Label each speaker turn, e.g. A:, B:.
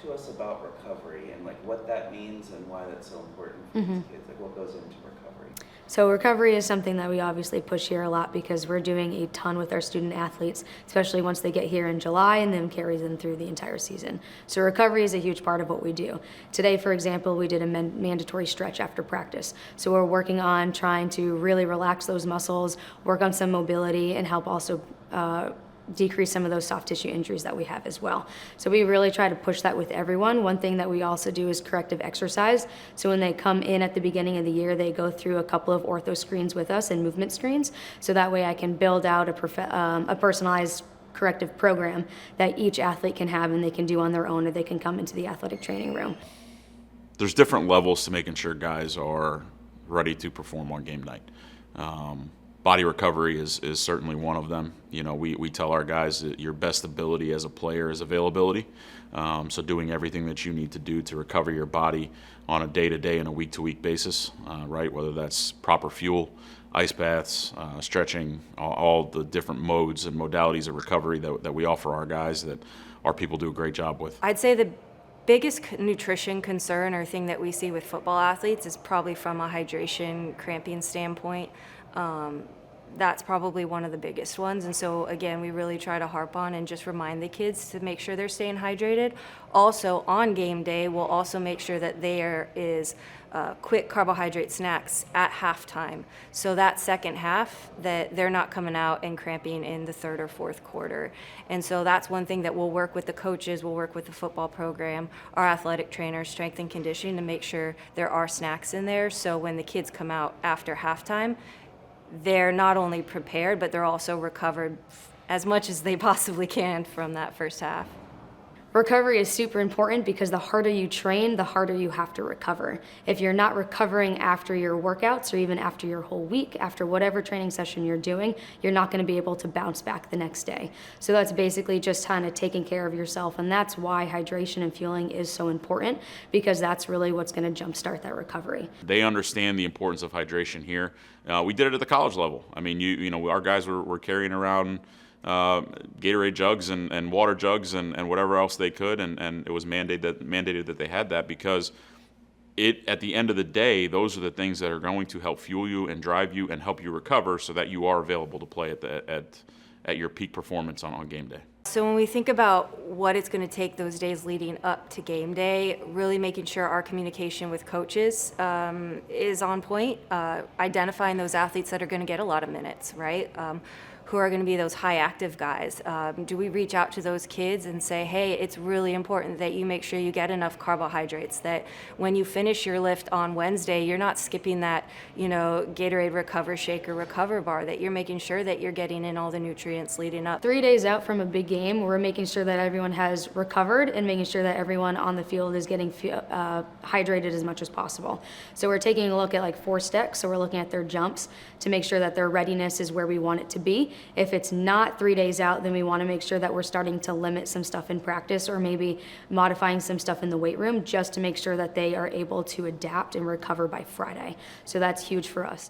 A: to us about recovery and like what that means and why that's so important for these kids. Like what goes into recovery?
B: So recovery is something that we obviously push here a lot because we're doing a ton with our student athletes, especially once they get here in July and then carries them through the entire season. So recovery is a huge part of what we do. Today, for example, we did a mandatory stretch after practice. So we're working on trying to really relax those muscles, work on some mobility, and help also decrease some of those soft tissue injuries that we have as well. So we really try to push that with everyone. One thing that we also do is corrective exercise. So when they come in at the beginning of the year, they go through a couple of ortho screens with us and movement screens. So that way I can build out a personalized corrective program that each athlete can have and they can do on their own, or they can come into the athletic training room.
C: There's different levels to making sure guys are ready to perform on game night. Body recovery is certainly one of them. You know, we tell our guys that your best ability as a player is availability. So doing everything that you need to do to recover your body on a day-to-day and a week-to-week basis, right? Whether that's proper fuel, ice baths, stretching, all the different modes and modalities of recovery that we offer our guys that our people do a great job with.
D: I'd say the biggest nutrition concern or thing that we see with football athletes is probably from a hydration, cramping standpoint. That's probably one of the biggest ones. And so again, we really try to harp on and just remind the kids to make sure they're staying hydrated. Also on game day, we'll also make sure that there is quick carbohydrate snacks at halftime. So that second half, that they're not coming out and cramping in the third or fourth quarter. And so that's one thing that we'll work with the coaches, we'll work with the football program, our athletic trainers, strength and conditioning, to make sure there are snacks in there. So when the kids come out after halftime, they're not only prepared, but they're also recovered as much as they possibly can from that first half.
B: Recovery is super important because the harder you train, the harder you have to recover. If you're not recovering after your workouts or even after your whole week, after whatever training session you're doing, you're not going to be able to bounce back the next day. So that's basically just kind of taking care of yourself, and that's why hydration and fueling is so important, because that's really what's going to jumpstart that recovery.
C: They understand the importance of hydration here. We did it at the college level. I mean, you know, our guys were carrying around Gatorade jugs and water jugs and whatever else they could, and it was mandated that they had that, because at the end of the day, those are the things that are going to help fuel you and drive you and help you recover so that you are available to play at your peak performance on game day.
D: So when we think about what it's going to take those days leading up to game day, really making sure our communication with coaches is on point, identifying those athletes that are going to get a lot of minutes, right? Who are going to be those high active guys? Do we reach out to those kids and say, hey, it's really important that you make sure you get enough carbohydrates, that when you finish your lift on Wednesday, you're not skipping that, you know, Gatorade Recover Shake or Recover Bar, that you're making sure that you're getting in all the nutrients leading up.
B: 3 days out from a big game, we're making sure that everyone has recovered and making sure that everyone on the field is getting hydrated as much as possible. So we're taking a look at like 4 steps, so we're looking at their jumps to make sure that their readiness is where we want it to be. If it's not 3 days out, then we want to make sure that we're starting to limit some stuff in practice, or maybe modifying some stuff in the weight room, just to make sure that they are able to adapt and recover by Friday. So that's huge for us.